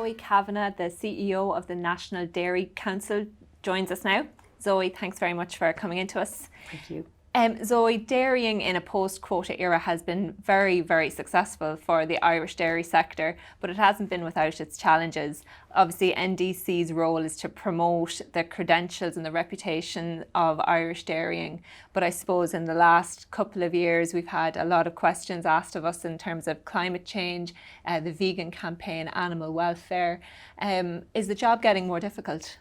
Zoe Kavanagh, the CEO of the National Dairy Council, joins us now. Zoe, thanks very much for coming into us. Thank you. Zoe, dairying in a post-quota era has been very, very successful for the Irish dairy sector, but it hasn't been without its challenges. Obviously, NDC's role is to promote the credentials and the reputation of Irish dairying. But I suppose in the last couple of years, we've had a lot of questions asked of us in terms of climate change, the vegan campaign, animal welfare. Is the job getting more difficult?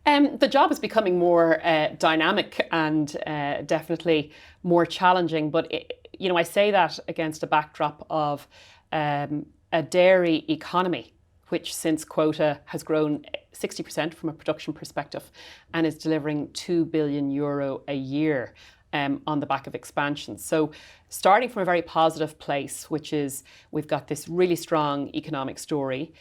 The job is becoming more dynamic and definitely more challenging. But, I say that against a backdrop of a dairy economy, which since quota has grown 60% from a production perspective and is delivering €2 billion a year on the back of expansion. So starting from a very positive place, which is we've got this really strong economic story.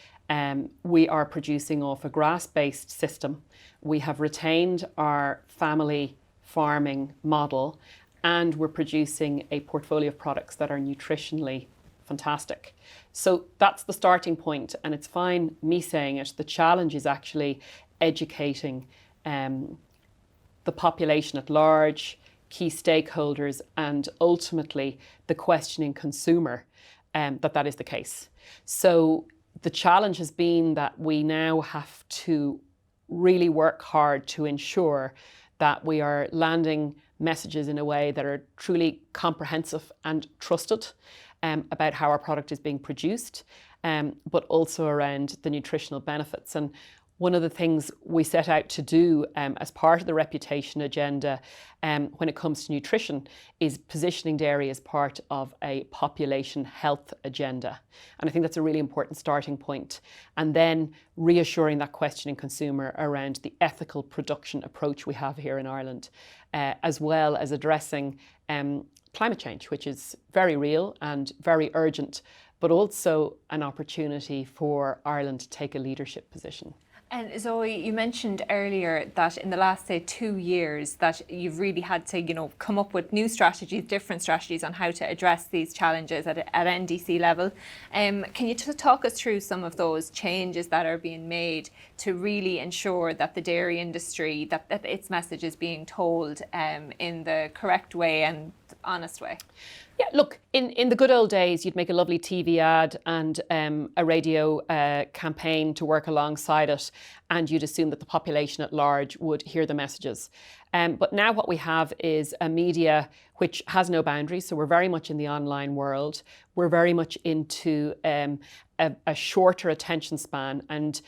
We are producing off a grass-based system. We have retained our family farming model, and we're producing a portfolio of products that are nutritionally fantastic. So that's the starting point, and it's fine me saying it. The challenge is actually educating the population at large, key stakeholders, and ultimately the questioning consumer that is the case. So the challenge has been that we now have to really work hard to ensure that we are landing messages in a way that are truly comprehensive and trusted about how our product is being produced, but also around the nutritional benefits. And one of the things we set out to do as part of the reputation agenda when it comes to nutrition is positioning dairy as part of a population health agenda. And I think that's a really important starting point. And then reassuring that questioning consumer around the ethical production approach we have here in Ireland, as well as addressing climate change, which is very real and very urgent, but also an opportunity for Ireland to take a leadership position. And Zoe, you mentioned earlier that in the last, say, 2 years that you've really had to, come up with new strategies, different strategies on how to address these challenges at NDC level. Can you just talk us through some of those changes that are being made to really ensure that the dairy industry, that its message is being told in the correct way and honest way? Yeah, look, in the good old days, you'd make a lovely TV ad and a radio campaign to work alongside it, and you'd assume that the population at large would hear the messages. But now what we have is a media which has no boundaries, so we're very much in the online world. We're very much into a shorter attention span, and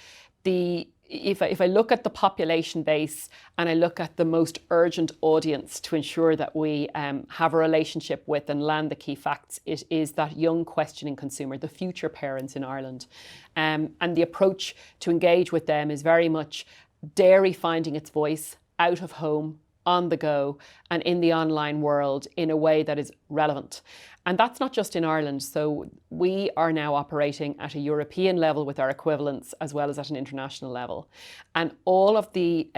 if I look at the population base and I look at the most urgent audience to ensure that we have a relationship with and land the key facts, it is that young questioning consumer, the future parents in Ireland. And the approach to engage with them is very much dairy finding its voice out of home, on the go, and in the online world in a way that is relevant. And that's not just in Ireland. So we are now operating at a European level with our equivalents as well as at an international level. And all of the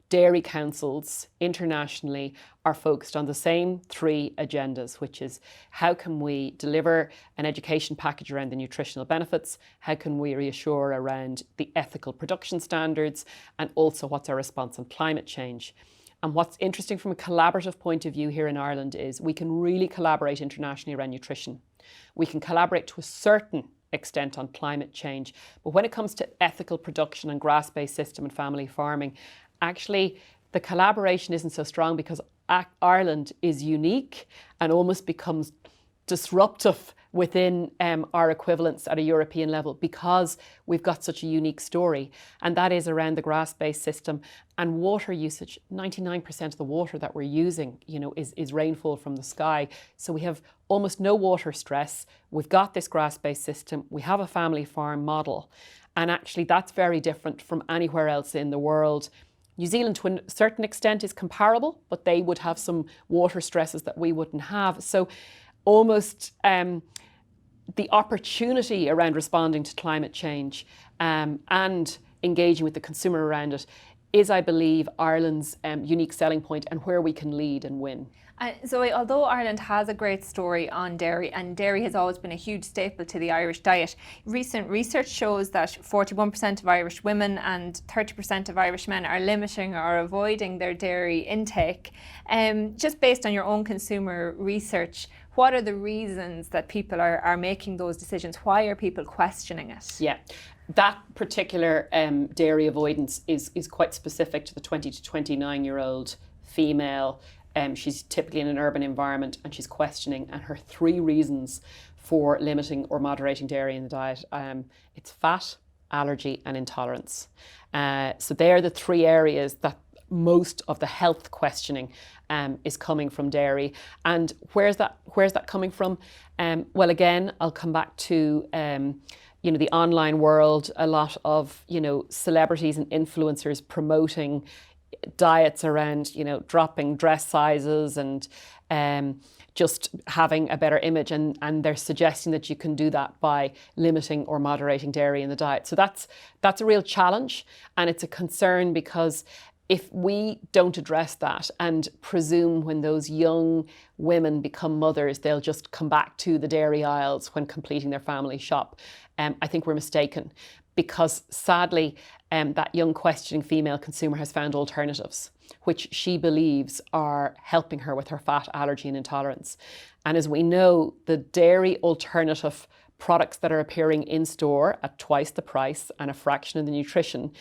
dairy councils internationally are focused on the same 3 agendas, which is how can we deliver an education package around the nutritional benefits, how can we reassure around the ethical production standards, and also what's our response on climate change. And what's interesting from a collaborative point of view here in Ireland is we can really collaborate internationally around nutrition. We can collaborate to a certain extent on climate change. But when it comes to ethical production and grass-based system and family farming, actually the collaboration isn't so strong because Ireland is unique and almost becomes disruptive within our equivalents at a European level because we've got such a unique story, and that is around the grass-based system and water usage. 99% of the water that we're using, is rainfall from the sky. So we have almost no water stress. We've got this grass-based system. We have a family farm model, and actually that's very different from anywhere else in the world. New Zealand, to a certain extent, is comparable, but they would have some water stresses that we wouldn't have. So almost the opportunity around responding to climate change and engaging with the consumer around it is, I believe, Ireland's unique selling point and where we can lead and win. Zoe, although Ireland has a great story on dairy, and dairy has always been a huge staple to the Irish diet, recent research shows that 41% of Irish women and 30% of Irish men are limiting or avoiding their dairy intake. Just based on your own consumer research, what are the reasons that people are making those decisions? Why are people questioning it? Yeah. That particular dairy avoidance is quite specific to the 20 to 29-year-old female. She's typically in an urban environment and she's questioning, and her 3 reasons for limiting or moderating dairy in the diet, it's fat, allergy and intolerance. So they are the 3 areas that most of the health questioning is coming from dairy. And where's that coming from? Well, again, I'll come back to the online world. A lot of celebrities and influencers promoting diets around dropping dress sizes and just having a better image, and they're suggesting that you can do that by limiting or moderating dairy in the diet. So that's a real challenge, and it's a concern, because if we don't address that and presume when those young women become mothers, they'll just come back to the dairy aisles when completing their family shop, I think we're mistaken. Because sadly, that young questioning female consumer has found alternatives, which she believes are helping her with her fat, allergy and intolerance. And as we know, the dairy alternative products that are appearing in store at twice the price and a fraction of the nutrition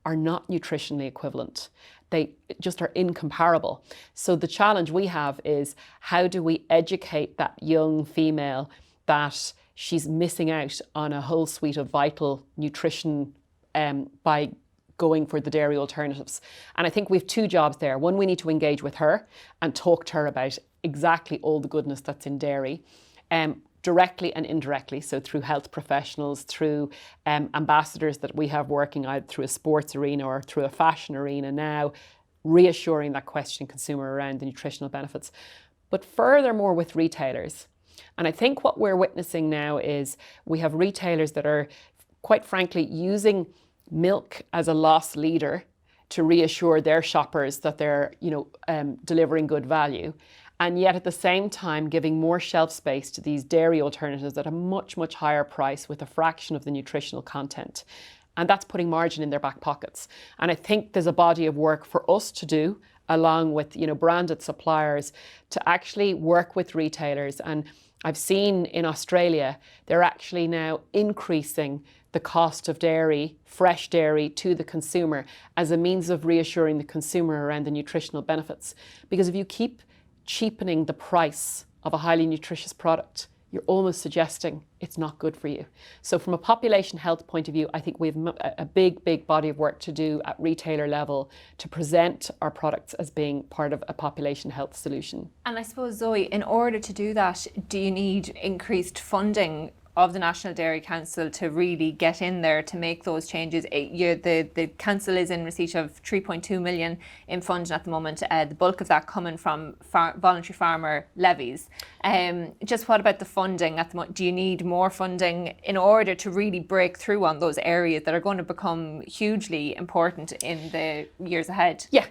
are not nutritionally equivalent. They just are incomparable. So the challenge we have is, how do we educate that young female that she's missing out on a whole suite of vital nutrition by going for the dairy alternatives? And I think we have 2 jobs there. One, we need to engage with her and talk to her about exactly all the goodness that's in dairy, directly and indirectly, so through health professionals, through ambassadors that we have working either through a sports arena or through a fashion arena now, reassuring that questioning consumer around the nutritional benefits. But furthermore with retailers. And I think what we're witnessing now is we have retailers that are, quite frankly, using milk as a loss leader to reassure their shoppers that they're, delivering good value. And yet at the same time giving more shelf space to these dairy alternatives at a much, much higher price with a fraction of the nutritional content. And that's putting margin in their back pockets. And I think there's a body of work for us to do, along with branded suppliers, to actually work with retailers. And I've seen in Australia, they're actually now increasing the cost of dairy, fresh dairy, to the consumer as a means of reassuring the consumer around the nutritional benefits. Because if you keep cheapening the price of a highly nutritious product, you're almost suggesting it's not good for you. So from a population health point of view, I think we have a big, big body of work to do at retailer level to present our products as being part of a population health solution. And I suppose, Zoe, in order to do that, do you need increased funding of the National Dairy Council to really get in there to make those changes? The council is in receipt of 3.2 million in funding at the moment, the bulk of that coming from voluntary farmer levies. Just what about the funding at the moment? Do you need more funding in order to really break through on those areas that are going to become hugely important in the years ahead? Yeah,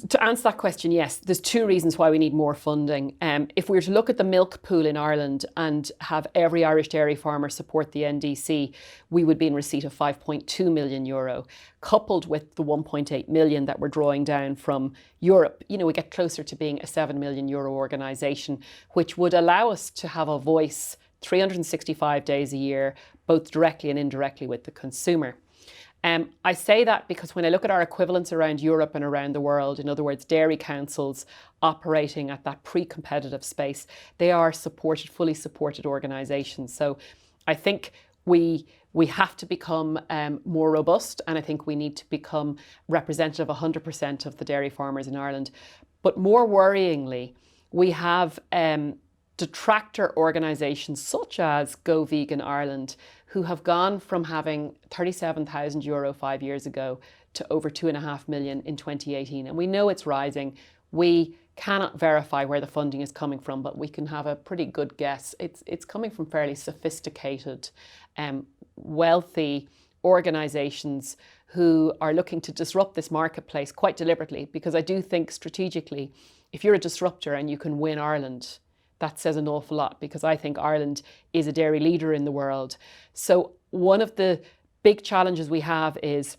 to answer that question, yes, there's 2 reasons why we need more funding. If we were to look at the milk pool in Ireland and have every Irish dairy farmer support the NDC, we would be in receipt of €5.2 million, coupled with the 1.8 million that we're drawing down from Europe. We get closer to being a €7 million organisation, which would allow us to have a voice 365 days a year, both directly and indirectly with the consumer. I say that because when I look at our equivalents around Europe and around the world, in other words, dairy councils operating at that pre-competitive space, they are fully supported organisations. So I think we have to become more robust, and I think we need to become representative of 100% of the dairy farmers in Ireland. But more worryingly, we have detractor organisations such as Go Vegan Ireland, who have gone from having €37,000 5 years ago to over 2.5 million in 2018. And we know it's rising. We cannot verify where the funding is coming from, but we can have a pretty good guess. It's coming from fairly sophisticated, wealthy organisations who are looking to disrupt this marketplace quite deliberately, because I do think strategically, if you're a disruptor and you can win Ireland, that says an awful lot, because I think Ireland is a dairy leader in the world. So one of the big challenges we have is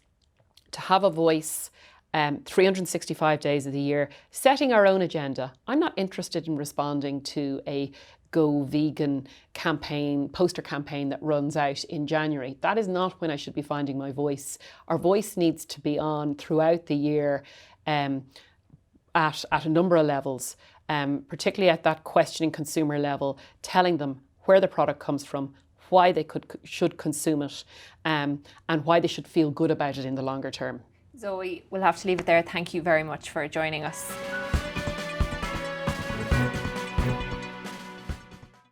to have a voice 365 days of the year, setting our own agenda. I'm not interested in responding to a Go Vegan campaign, poster campaign that runs out in January. That is not when I should be finding my voice. Our voice needs to be on throughout the year at a number of levels, particularly at that questioning consumer level, telling them where the product comes from, why they should consume it, and why they should feel good about it in the longer term. Zoe, we'll have to leave it there. Thank you very much for joining us.